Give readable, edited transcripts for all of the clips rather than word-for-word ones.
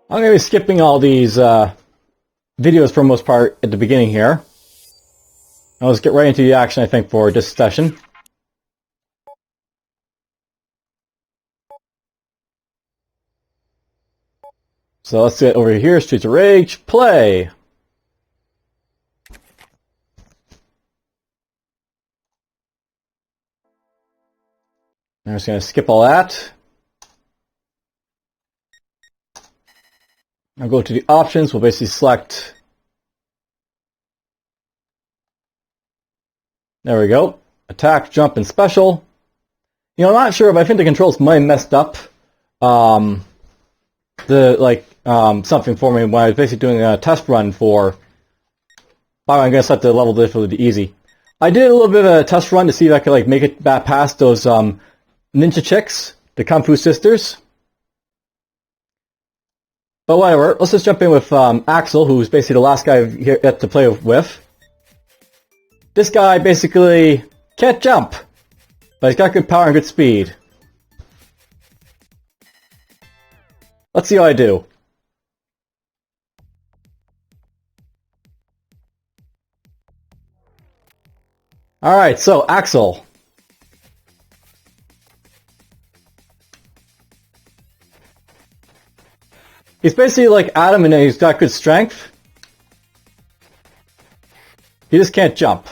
I'm going to be skipping all these videos for the most part at the beginning here. Now let's get right into the action, I think, for this session. So let's get over here, Streets of Rage, play! I'm just going to skip all that. I'll go to the options, we'll basically select... There we go. Attack, jump, and special. You know, I'm not sure, but I think the controls might have messed up something for me when I was basically doing a test run for... I'm going to set the level difficulty to easy. I did a little bit of a test run to see if I could make it back past those ninja chicks, the Kung Fu sisters. But whatever, let's just jump in with Axel, who's basically the last guy here to play with. This guy basically can't jump, but he's got good power and good speed. Let's see how I do. Alright, so Axel. He's basically like Adam and he's got good strength. He just can't jump.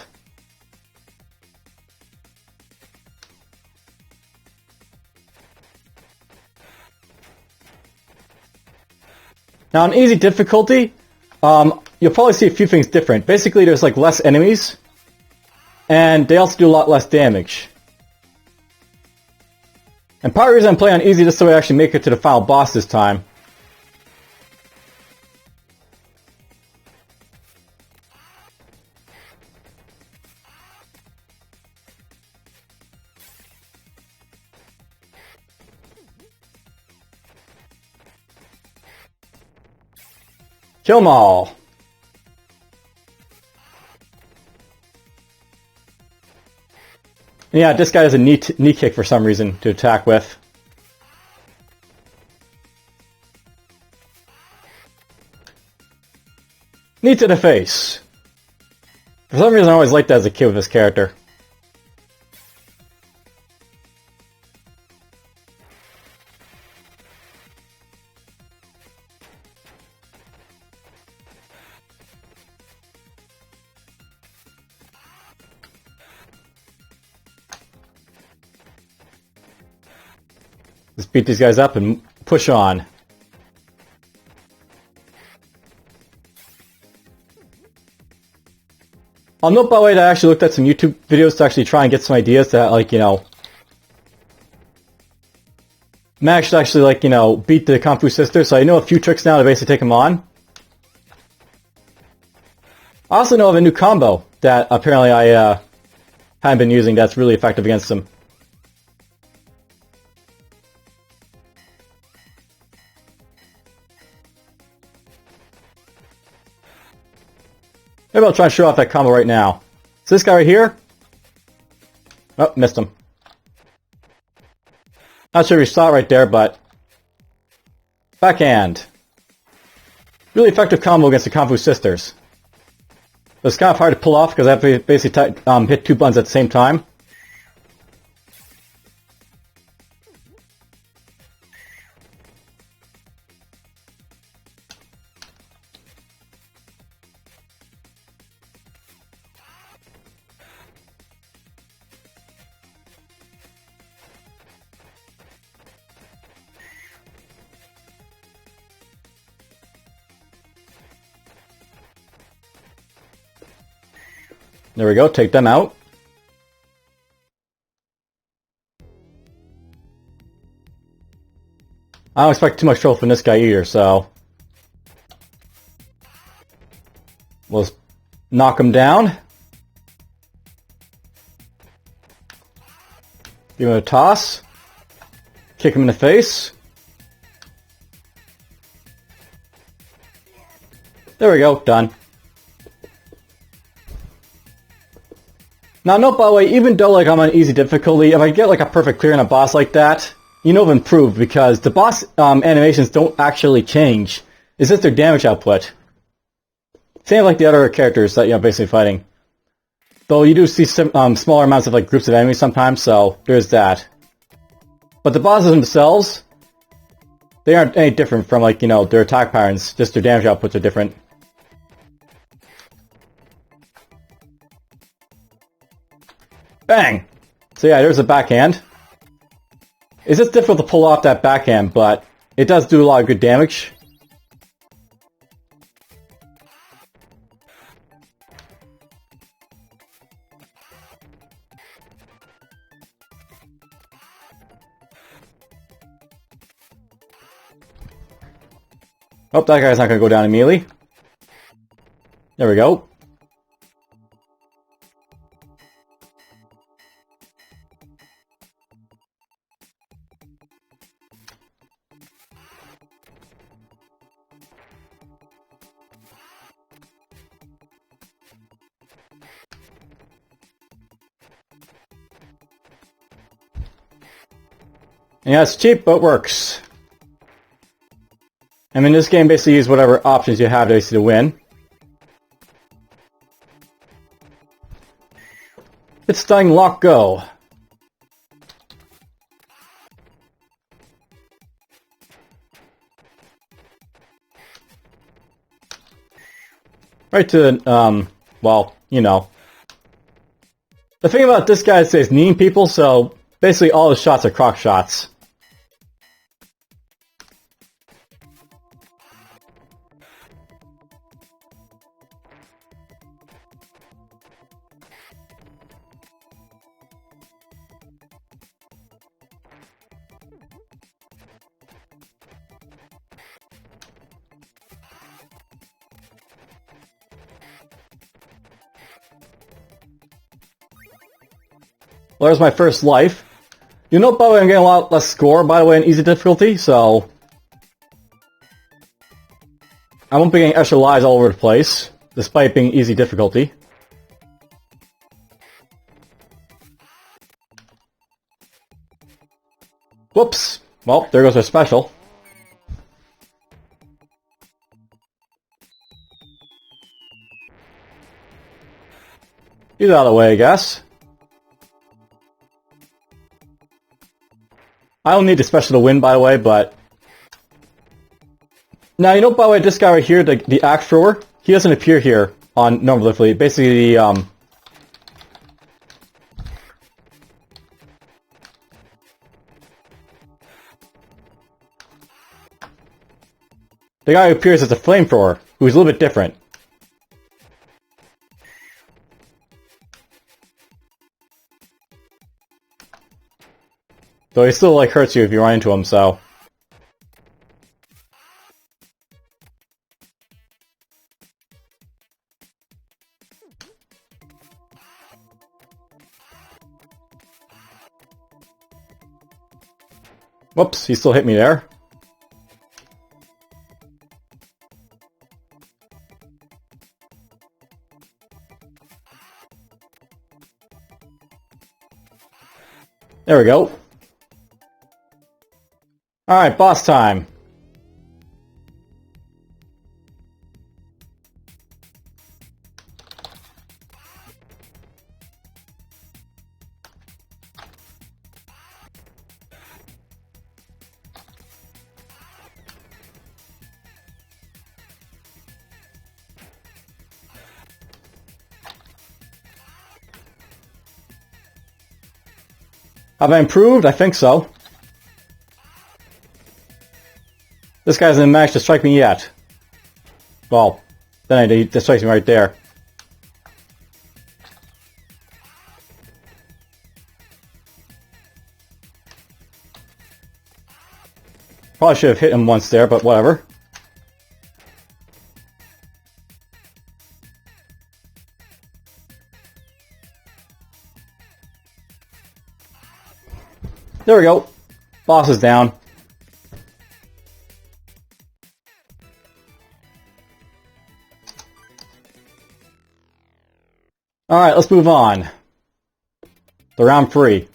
Now on easy difficulty, you'll probably see a few things different. Basically there's like less enemies, and they also do a lot less damage. And part of the reason I'm playing on easy is so I actually make it to the final boss this time. Kill them all. And yeah, this guy has a knee kick for some reason to attack with. Knee to the face. For some reason I always liked that as a kid with this character. Let's beat these guys up and push on. I'll note, by the way, that I actually looked at some YouTube videos to actually try and get some ideas that, like, you know, manage to actually, like, you know, beat the Kung Fu sisters. So I know a few tricks now to basically take them on. I also know of a new combo that apparently I haven't been using that's really effective against them. Maybe I'll try and show off that combo right now. So this guy right here... Oh, missed him. Not sure if you saw it right there, but... Backhand. Really effective combo against the Kung Fu sisters. It's kind of hard to pull off because I have to basically hit two buttons at the same time. There we go, take them out. I don't expect too much trouble from this guy either, so... We'll just knock him down. Give him a toss. Kick him in the face. There we go, done. Now note, by the way, even though like I'm on easy difficulty, if I get like a perfect clear on a boss like that, you know I've improved because the boss animations don't actually change is just their damage output. Same like the other characters that you're basically fighting. Though you do see some, smaller amounts of like groups of enemies sometimes, so there's that. But the bosses themselves, they aren't any different from like, their attack patterns, just their damage outputs are different. Bang! So yeah, there's a backhand. It's just difficult to pull off that backhand, but it does do a lot of good damage. Oh, that guy's not going to go down immediately. There we go. Yeah, it's cheap, but works. I mean, this game basically uses whatever options you have basically to win. It's stunning lock go. Right to the, well, The thing about this guy is he's kneeing people, so basically all his shots are croc shots. Well, there's my first life. By the way, I'm getting a lot less score, by the way, in easy difficulty, so I won't be getting extra lives all over the place, despite being easy difficulty. Whoops! Well, there goes our special. He's out of the way, I guess. I don't need the special to win, by the way, but... Now, by the way, this guy right here, the axe thrower, he doesn't appear here on normal difficulty. Basically, the guy who appears as a flamethrower, who's a little bit different. Though he still, hurts you if you run into him, so... Whoops, he still hit me there. There we go. Alright, boss time. Have I improved? I think so. This guy hasn't managed to strike me yet. Well, then he just strikes me right there. Probably should have hit him once there, but whatever. There we go. Boss is down. Alright, let's move on. The round 3.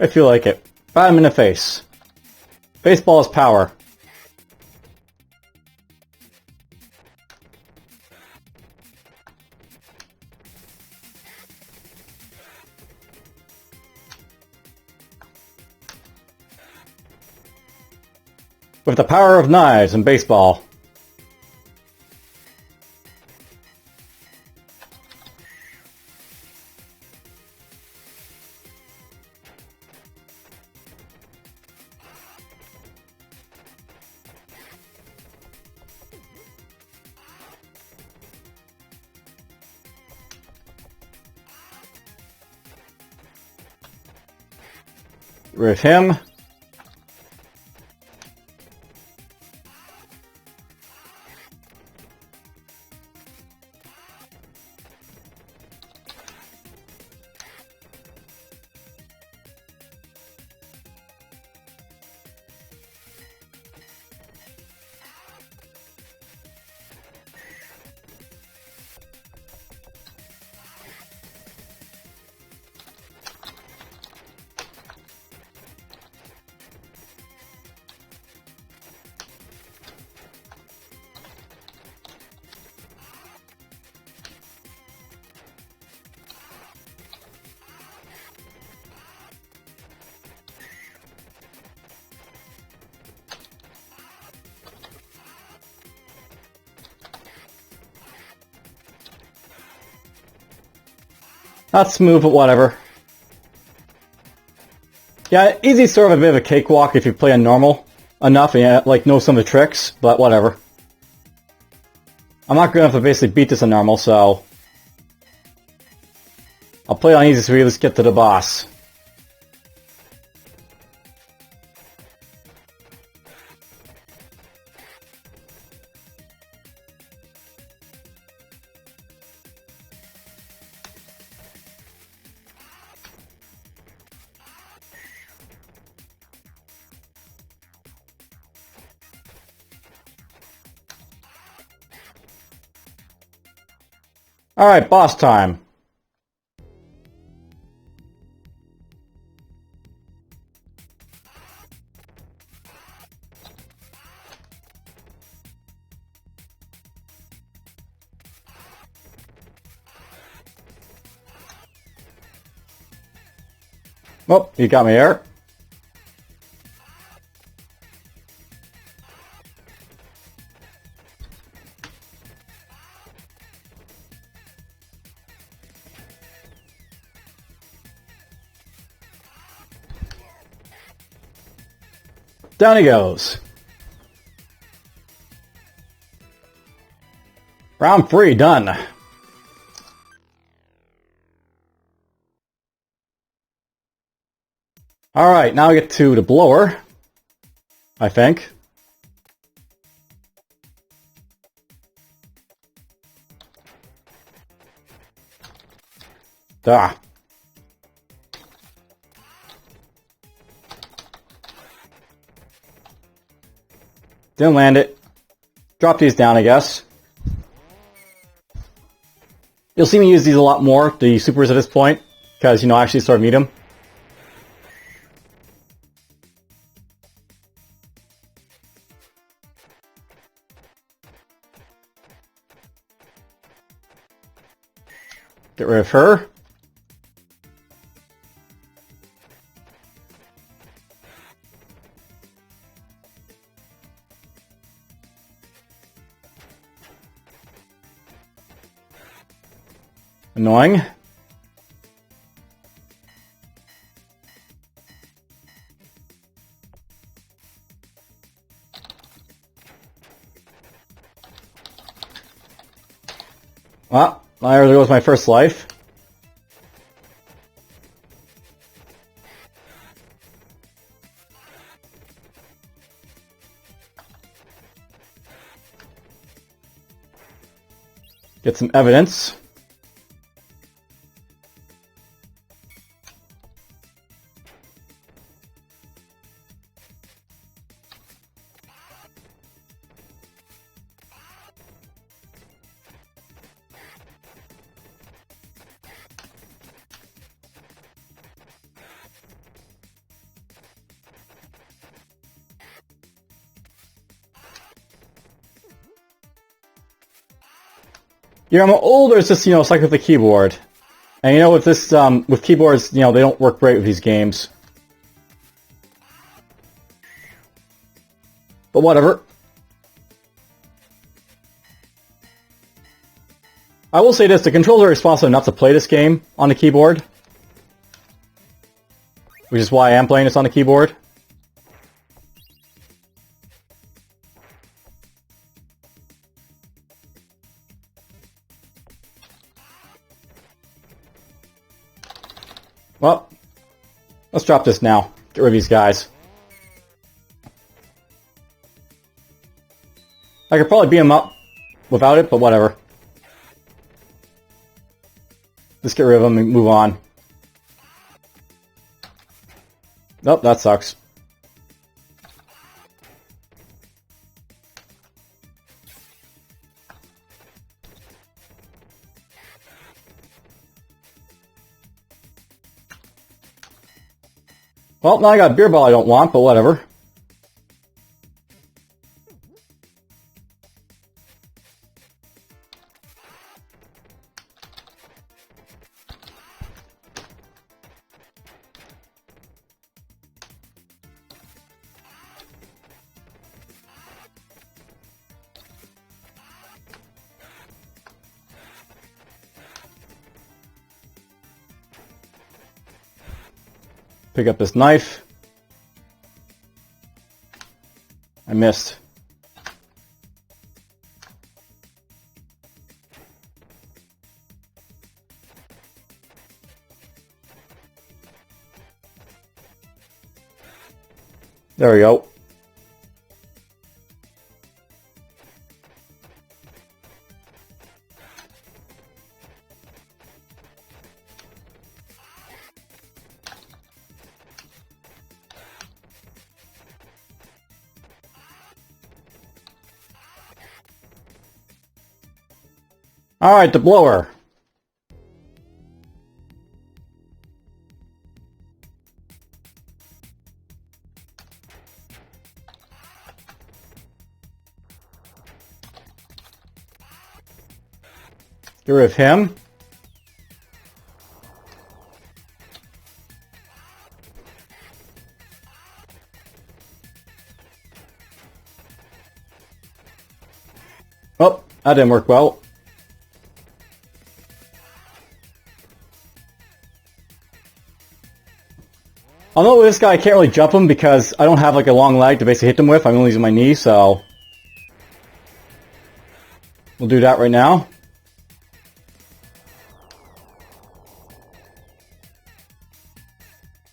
I feel like it. Bat him in the face. Baseball is power. With the power of knives and baseball. With him. Not smooth, but whatever. Yeah, easy's sort of a bit of a cakewalk if you play on normal enough and like know some of the tricks, but whatever. I'm not good enough to basically beat this on normal, so I'll play on easy so we at least get to the boss. Alright, boss time. Oh, you got me there. Down he goes. Round 3 done. Alright, now we get to the blower, I think. Ah. Didn't land it. Drop these down, I guess. You'll see me use these a lot more, the supers at this point, because, you know, I actually sort of need them. Get rid of her. Annoying. Well, there goes my first life. Get some evidence. Yeah, I'm older. It's just it's like with the keyboard, and with this with keyboards, they don't work great with these games. But whatever. I will say this: the controls are responsive enough to play this game on the keyboard, which is why I am playing this on the keyboard. Well, let's drop this now. Get rid of these guys. I could probably beat them up without it, but whatever. Let's get rid of them and move on. Nope, that sucks. Well, now I got a beer ball I don't want, but whatever. Pick up this knife. I missed. There we go. Alright, the blower. Get rid of him. Oh, that didn't work well. Although with this guy I can't really jump him because I don't have like a long leg to basically hit them with. I'm only using my knee, so we'll do that right now.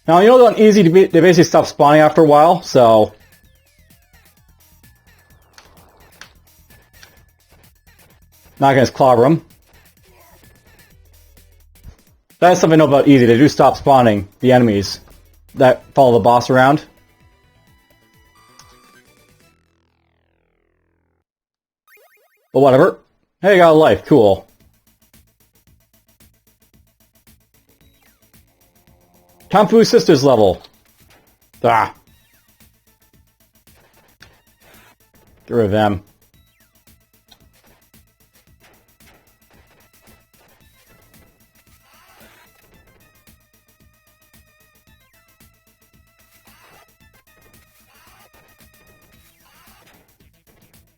Now, they're on easy, they basically stop spawning after a while, so not gonna clobber them. That's something I know about easy. They do stop spawning the enemies that follow the boss around. But whatever. Hey, I got a life. Cool. Kung Fu Sisters level. Ah. Get rid of them.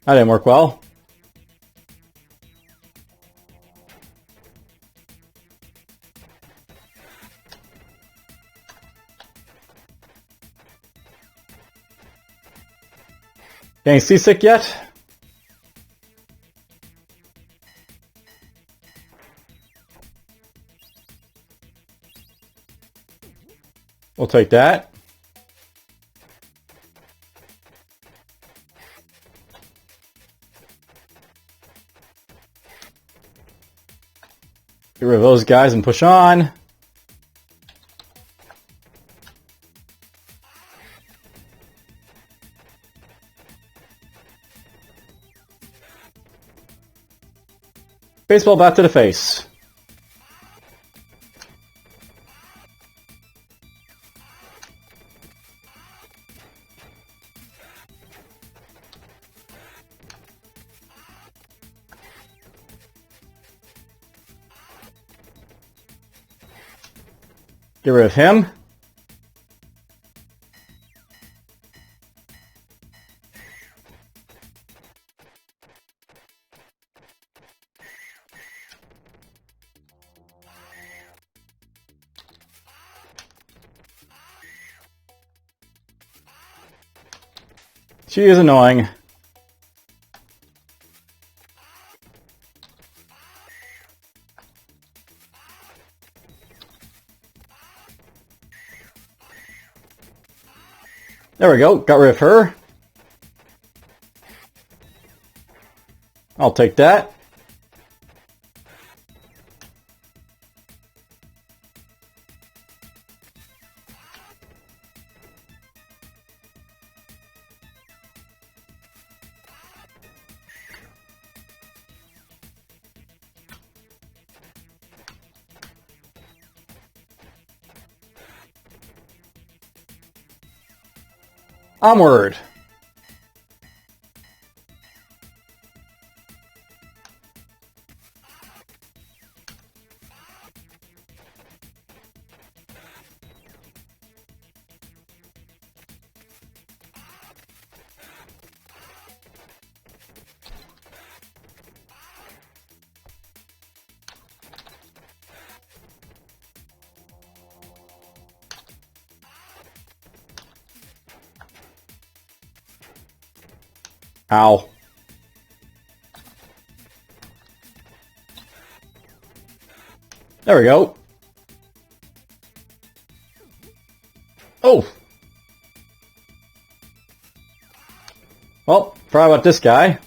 That didn't work well. Getting seasick yet? We'll take that. Get rid of those guys and push on. Baseball bat to the face. Get rid of him. She is annoying. There we go, got rid of her. I'll take that. Onward! Ow. There we go. Oh! Well, forgot about this guy.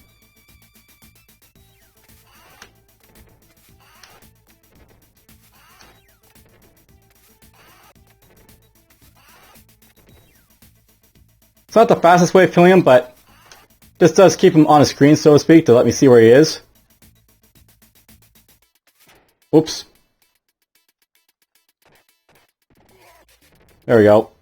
It's not the fastest way of killing him, but this does keep him on the screen, so to speak, to let me see where he is. Oops. There we go.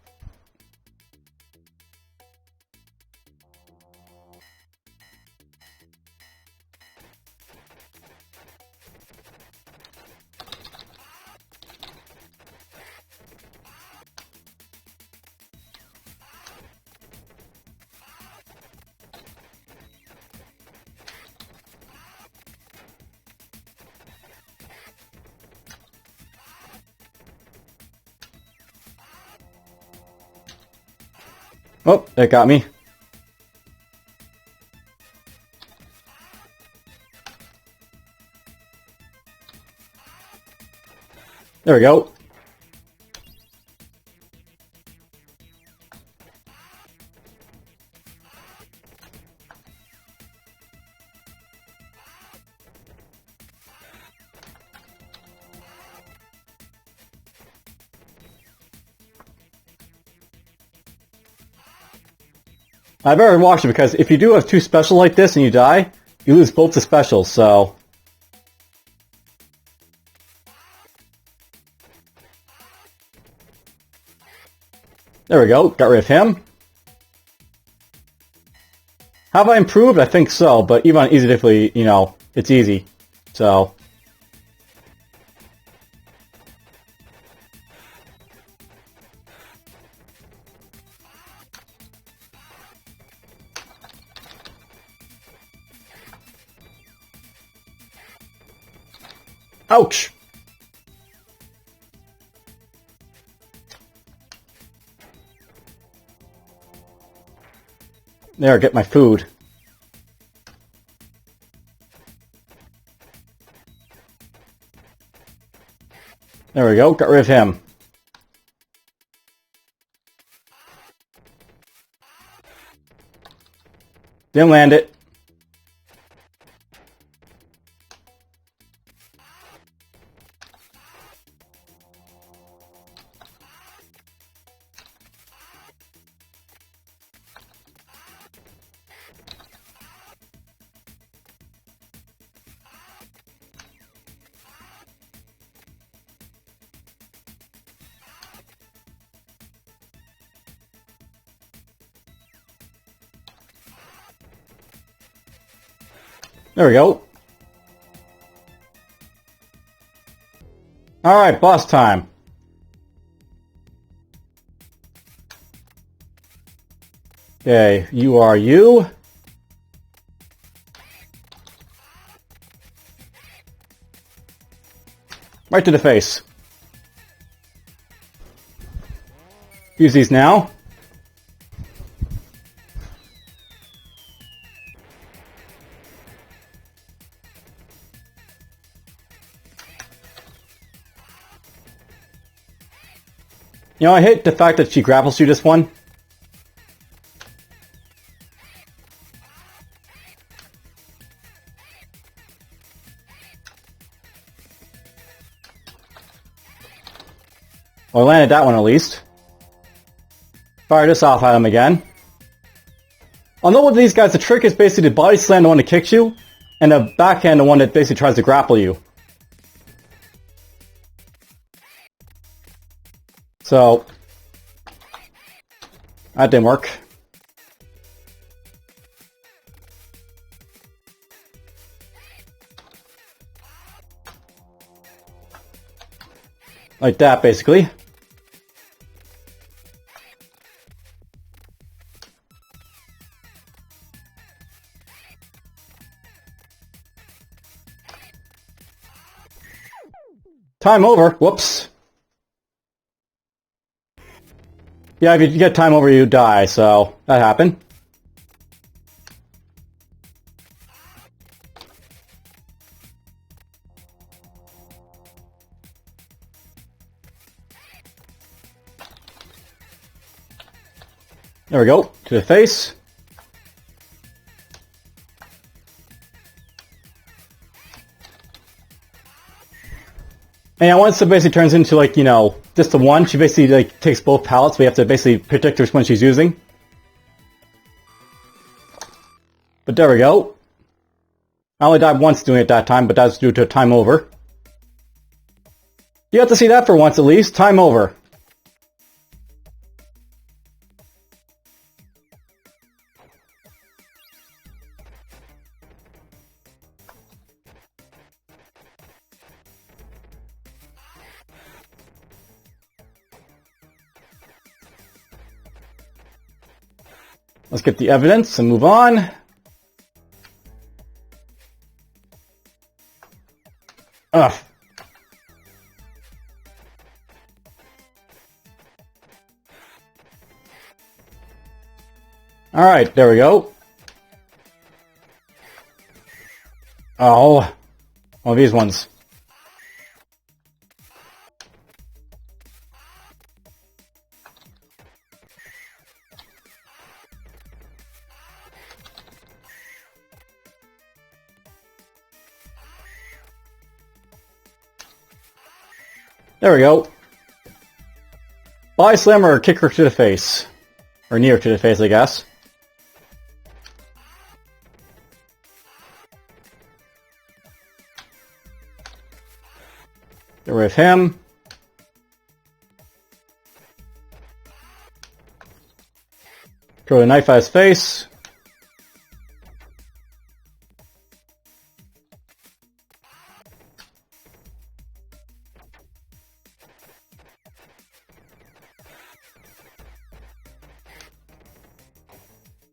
Oh, it got me. There we go. I better watch it because if you do have two specials like this and you die, you lose both the specials, so... There we go, got rid of him. Have I improved? I think so, but even on easy difficulty, you know, it's easy. So... Ouch! There, get my food. There we go, got rid of him. Didn't land it. There we go. Alright, boss time. Okay, you are you. Right to the face. Use these now. You know, I hate the fact that she grapples you this one. Well, I landed that one at least. Fire this off at him again. I'll know with these guys, the trick is basically to body slam the one that kicks you, and the backhand the one that basically tries to grapple you. So, that didn't work. Like that, basically. Time over. Whoops. Yeah, if you get time over, you die, so that happened. There we go. To the face. And once it basically turns into, like, you know, just the one, she basically, like, takes both pallets. We have to basically predict which one she's using. But there we go. I only died once doing it that time, but that's due to time over. You have to see that for once at least. Time over. Let's get the evidence and move on. Ugh. Alright, there we go. Oh, one of these ones. There we go. Body slam or kick her to the face. Or near to the face, I guess. Get rid of him. Throw a knife at his face.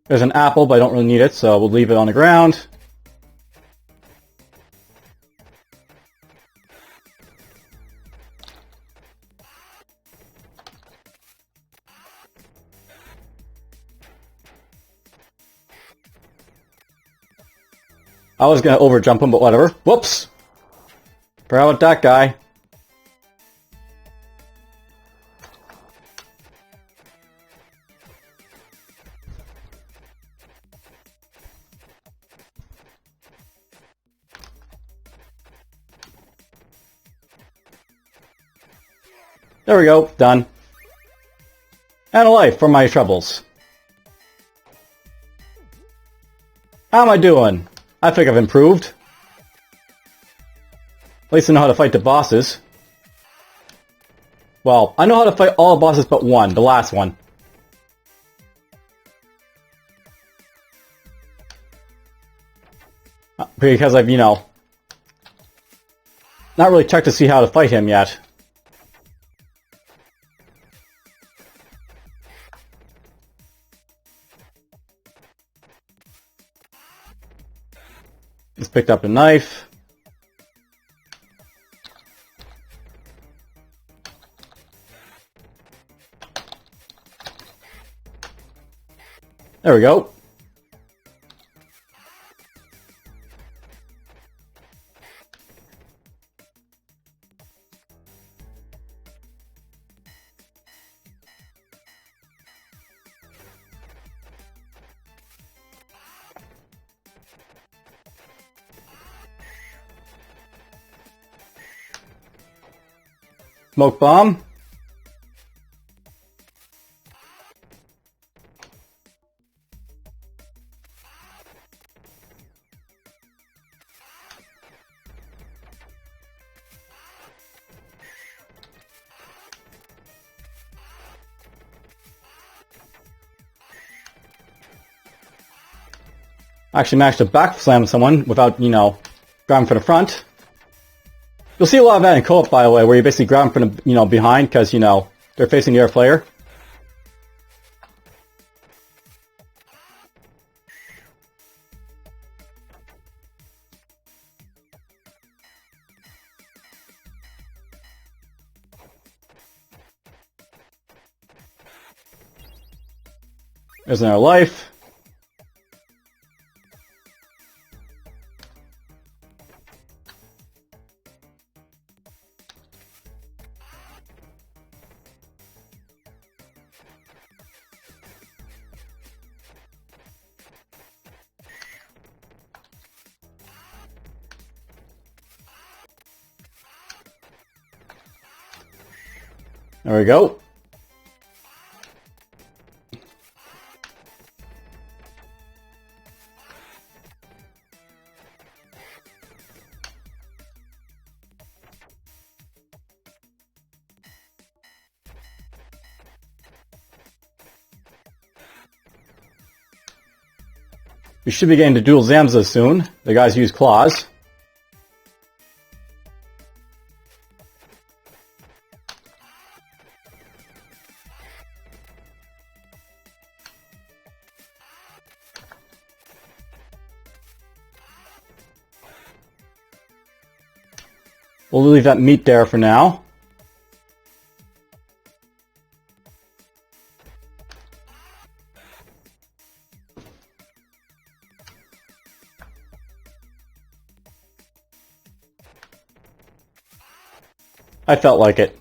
There's an apple, but I don't really need it, so we'll leave it on the ground. I was gonna overjump him, but whatever. Whoops! Forgot about that guy. There we go, done. And a life for my troubles. How am I doing? I think I've improved. At least I know how to fight the bosses. Well, I know how to fight all the bosses but one, the last one. Because I've, you know, not really checked to see how to fight him yet. picked up the knife. There we go. Smoke bomb. Actually managed to back slam someone without, you know, grabbing from the front. You'll see a lot of that in co-op, by the way, where you basically grab them from the, you know, behind because, you know, they're facing the other player. There's another life. There we go. We should be getting to dual Zamza soon. The guys use claws. We'll leave that meat there for now. I felt like it.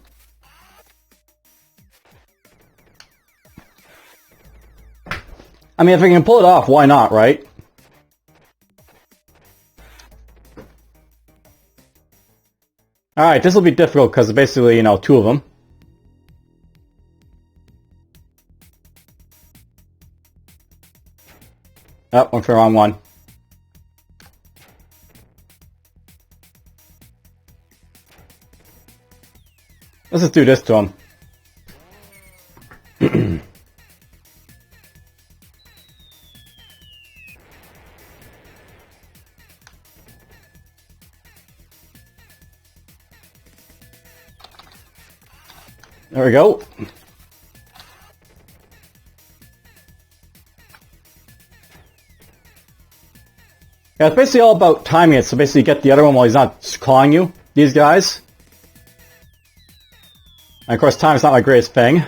I mean, if I can pull it off, why not, right? Alright, this will be difficult because basically, you know, two of them. Oh, went for the wrong one. Let's just do this to him. There we go. Yeah, it's basically all about timing it, so basically get the other one while he's not clawing you, these guys. And of course, time's not my greatest thing.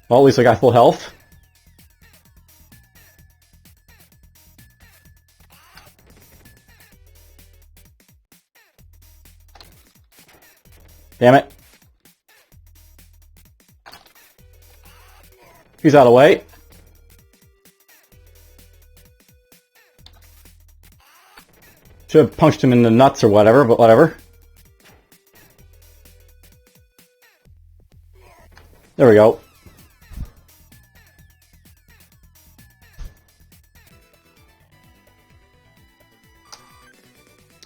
Well, at least I got full health. Damn it. He's out of the way. Should have punched him in the nuts or whatever, but whatever. There we go.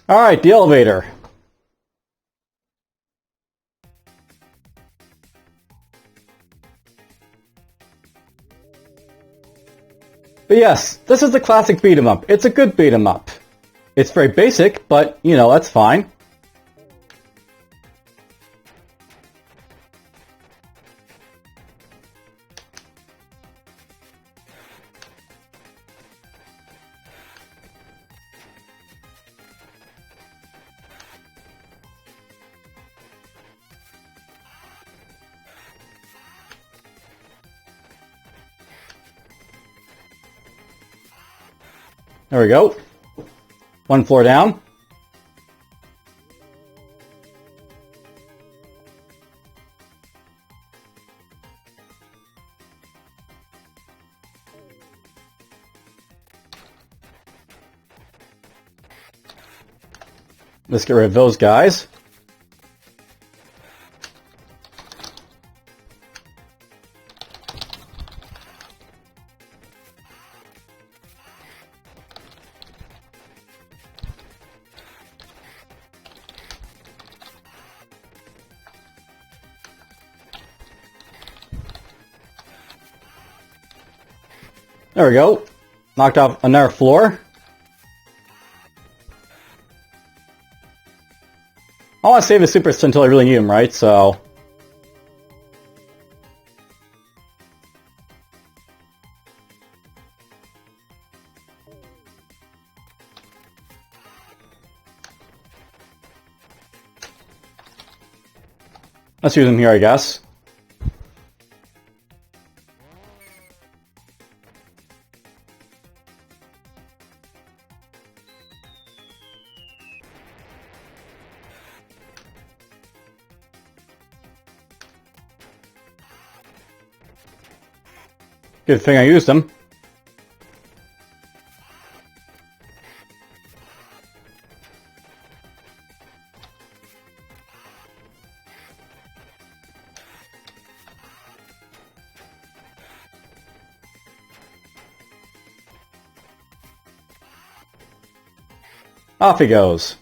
Alright, the elevator. But yes, this is the classic beat 'em up. It's a good beat 'em up. It's very basic, but, you know, that's fine. There we go. One floor down. Let's get rid of those guys. There we go. Knocked off another floor. I want to save the supers until I really need them, right? So... let's use them here, I guess. Good thing I used them. Off he goes.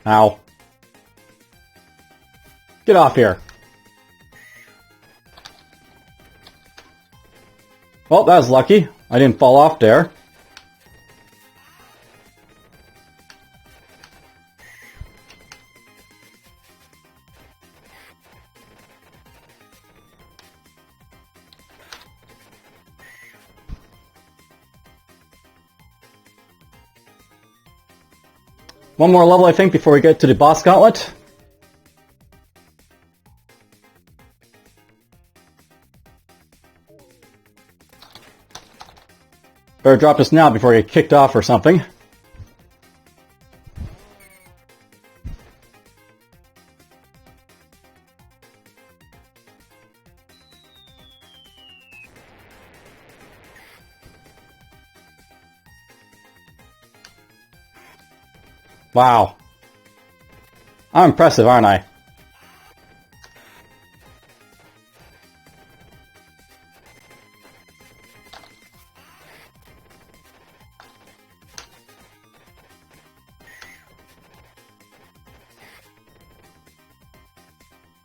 Ow. Get off here. Well, that was lucky. I didn't fall off there. One more level, I think, before we get to the boss gauntlet. Better drop this now before I get kicked off or something. Wow. I'm impressive, aren't I?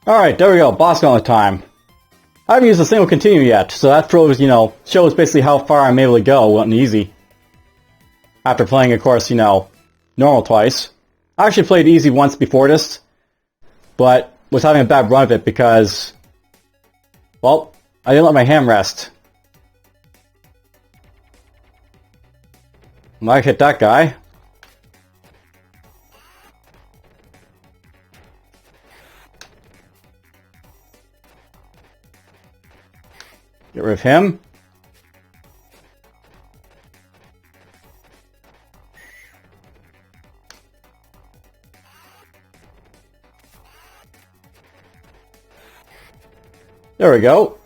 Alright, there we go. Boss gauntlet time. I haven't used the single continue yet, so that throws, shows basically how far I'm able to go on easy. After playing, of course, normal twice. I actually played easy once before this, but was having a bad run of it because, well, I didn't let my hand rest. I hit that guy. Get rid of him. There we go.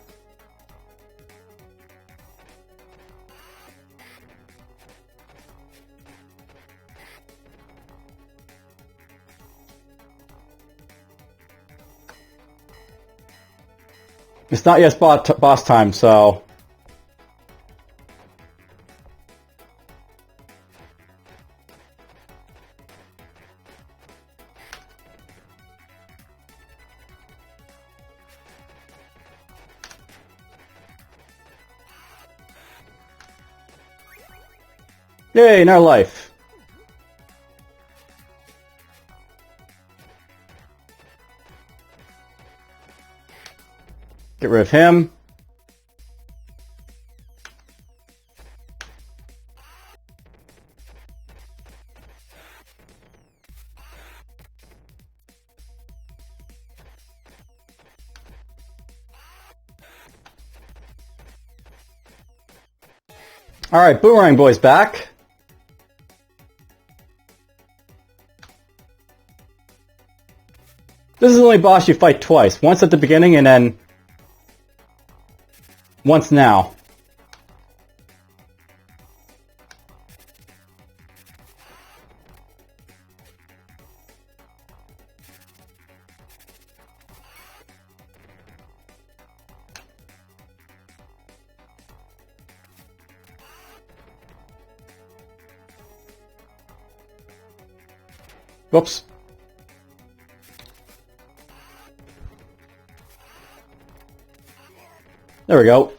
It's not yet boss time, so... Yay, another life. Get rid of him. Alright, Boomerang Boy's back. This is the only boss you fight twice. Once at the beginning and then once now. Whoops. There we go.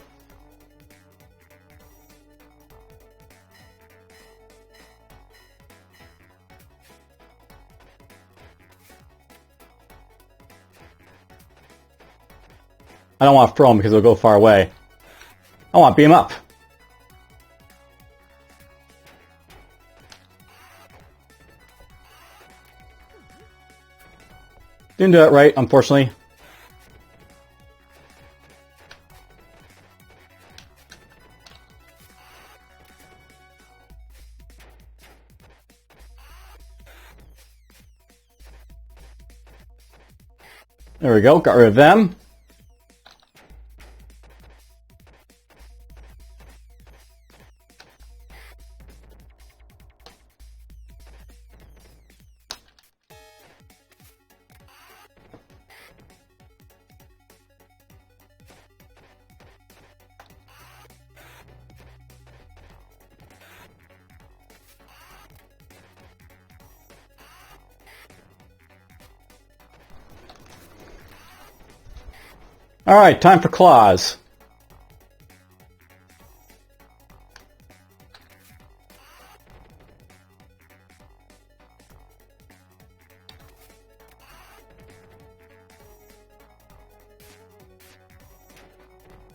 I don't want to throw him because he'll go far away. I want to beam up. Didn't do that right, unfortunately. There we go, got rid of them. Alright, time for claws.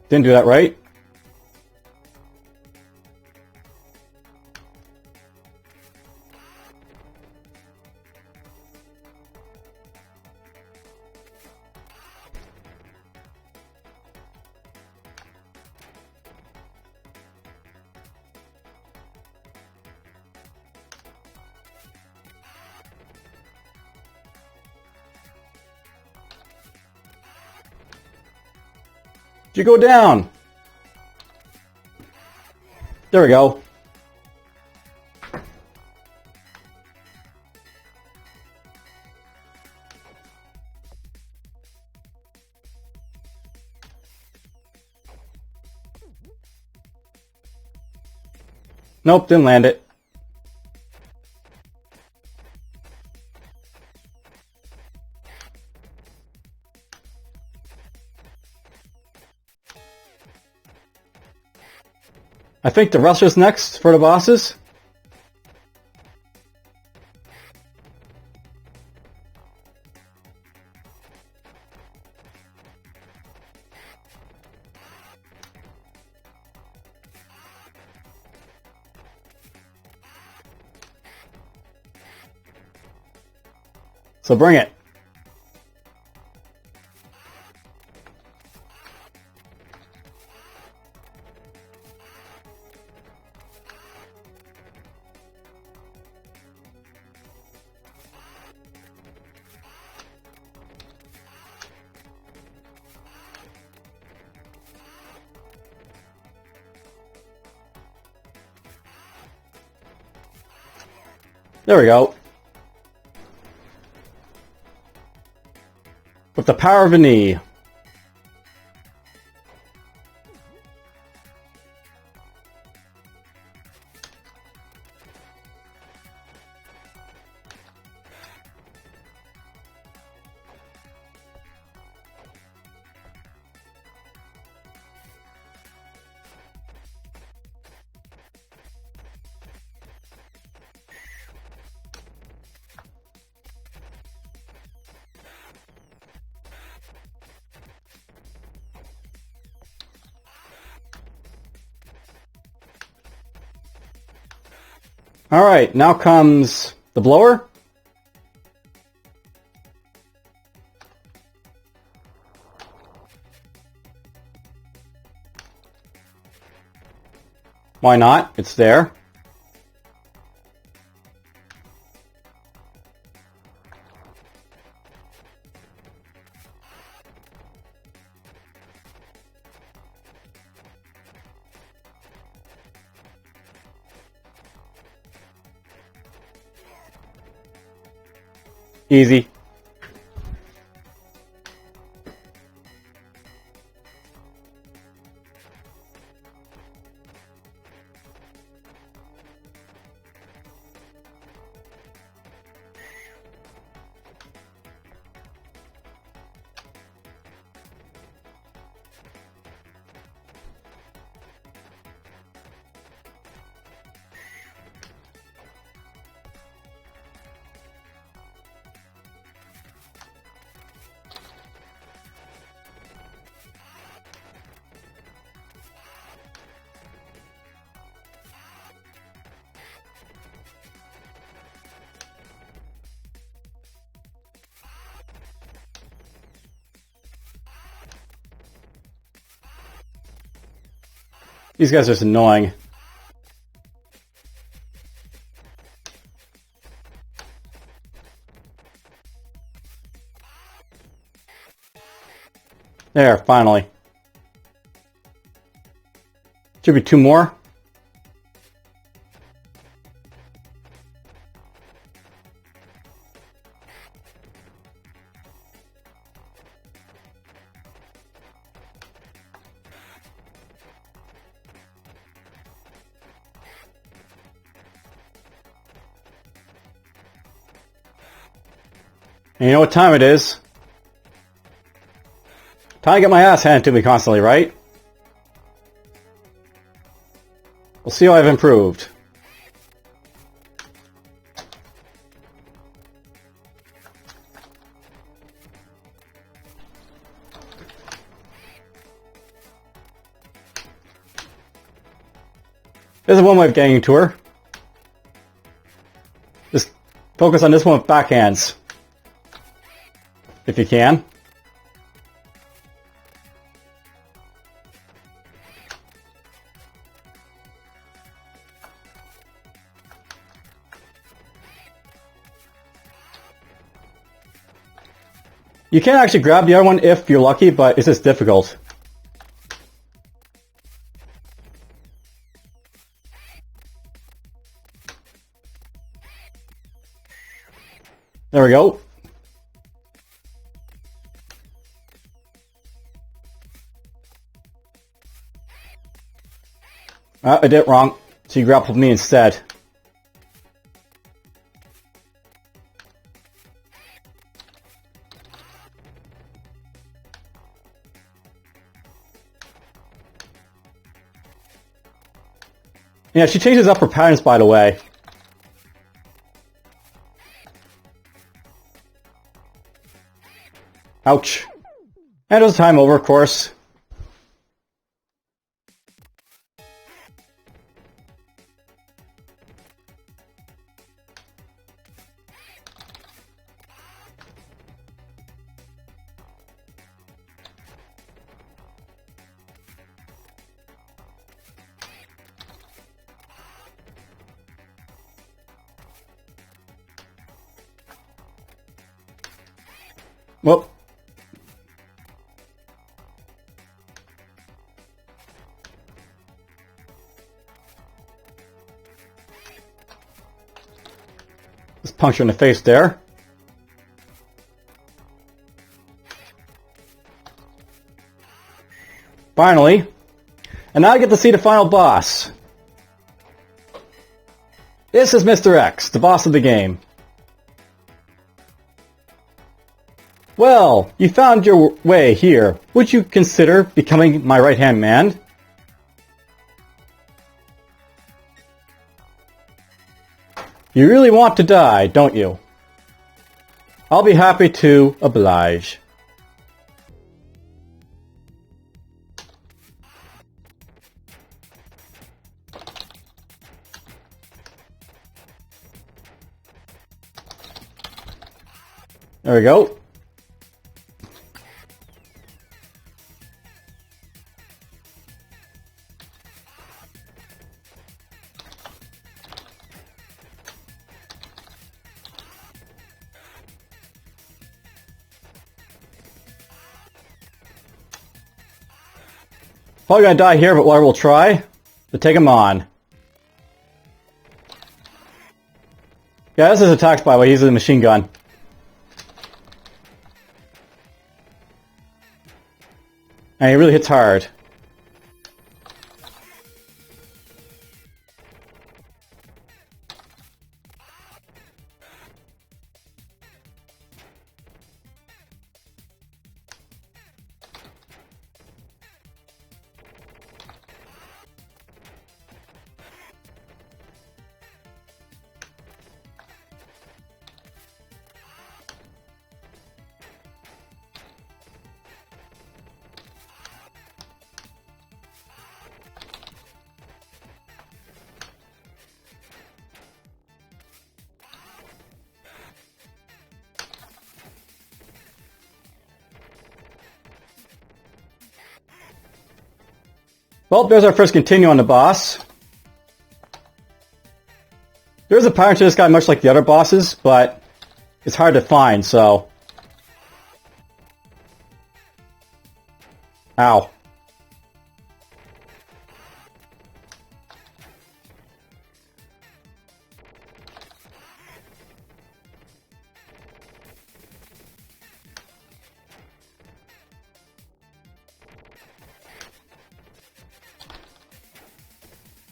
Didn't do that right. Did you go down? There we go. Nope, didn't land it. I think the Ruster's next for the bosses. So bring it. There we go. With the power of a knee. Alright, now comes the blower. Why not? It's there. Easy. These guys are just annoying. There, finally. Should be 2 more. And you know what time it is? Time to get my ass handed to me constantly, right? We'll see how I've improved. This is one way of getting to her. Just focus on this one with backhands. If you can. You can actually grab the other one if you're lucky, but it's just difficult. There we go. I did it wrong. So you grappled me instead. Yeah, she changes up her patterns, by the way. Ouch. And it was time over, of course. Well. Just punch her in the face there. Finally. And now I get to see the final boss. This is Mr. X, the boss of the game. Well, you found your way here. Would you consider becoming my right-hand man? You really want to die, don't you? I'll be happy to oblige. There we go. Probably gonna die here, but I will try to take him on. Yeah, this is attacks by the way, he's a machine gun. And he really hits hard. Well, there's our first continue on the boss. There's a pattern to this guy much like the other bosses, but it's hard to find, so... Ow.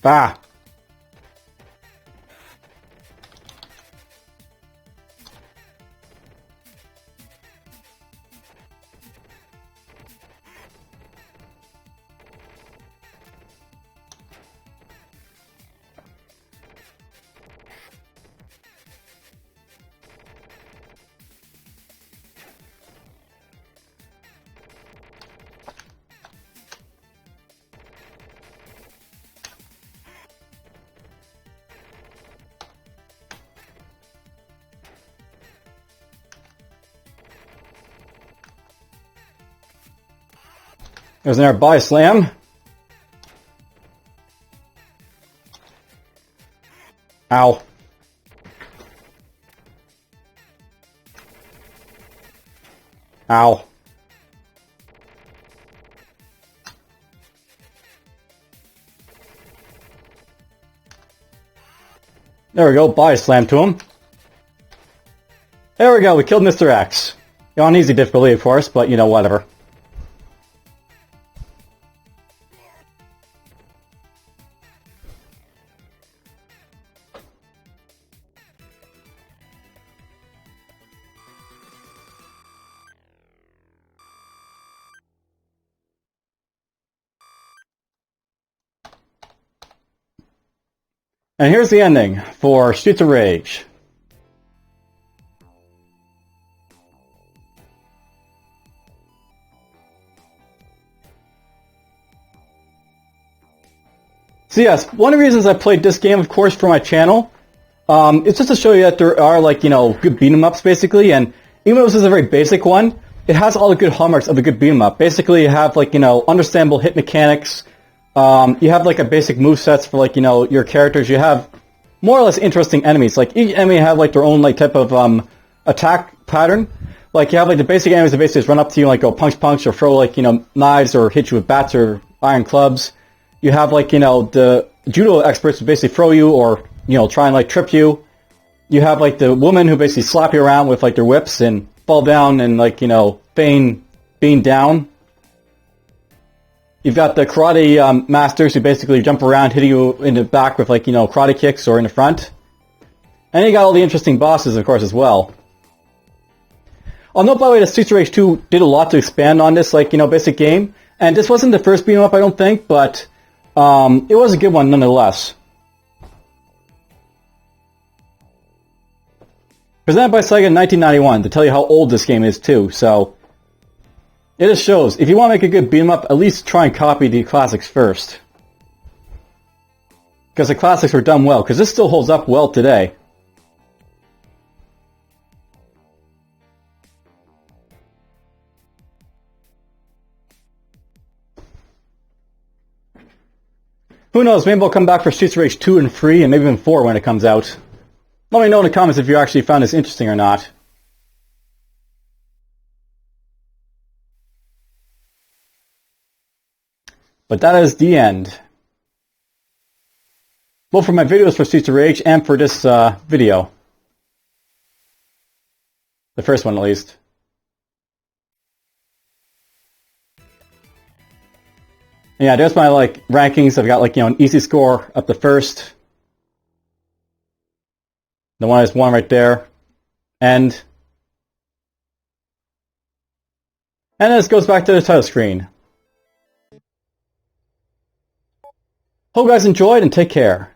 Ah. There's an air body slam. Ow. Ow. There we go, body slam to him. There we go, we killed Mr. X. On easy difficulty, of course, but you know, whatever. And here's the ending for Streets of Rage. So yes, one of the reasons I played this game, of course, for my channel, it's just to show you that there are, like, you know, good beat-em-ups, basically, and even though this is a very basic one, it has all the good hallmarks of a good beat-em-up. Basically, you have, like, you know, understandable hit mechanics, you have, like, a basic movesets for, like, you know, your characters, you have more or less interesting enemies, like, each enemy have, like, their own, like, type of, attack pattern. Like, you have, like, the basic enemies that basically just run up to you and, like, go punch, or throw, like, you know, knives, or hit you with bats or iron clubs. You have, like, you know, the judo experts who basically throw you or, you know, try and, like, trip you. You have, like, the women who basically slap you around with, like, their whips and fall down and, like, you know, feign being down. You've got the karate masters who basically jump around, hitting you in the back with, like, you know, karate kicks or in the front. And you got all the interesting bosses, of course, as well. I'll note, by the way, that Streets of Rage 2 did a lot to expand on this, like, you know, basic game. And this wasn't the first beat 'em up, I don't think, but... it was a good one nonetheless. Presented by Sega in 1991, to tell you how old this game is too, so... It just shows, if you want to make a good beat 'em up, at least try and copy the classics first. Because the classics were done well, because this still holds up well today. Who knows, maybe we'll come back for Streets of Rage 2 and 3, and maybe even 4 when it comes out. Let me know in the comments if you actually found this interesting or not. But that is the end. Both for my videos for Streets of Rage and for this video. The first one, at least. And yeah, there's my rankings. I've got an easy score up to first. The one is 1 right there. And this goes back to the title screen. Hope you guys enjoyed and take care.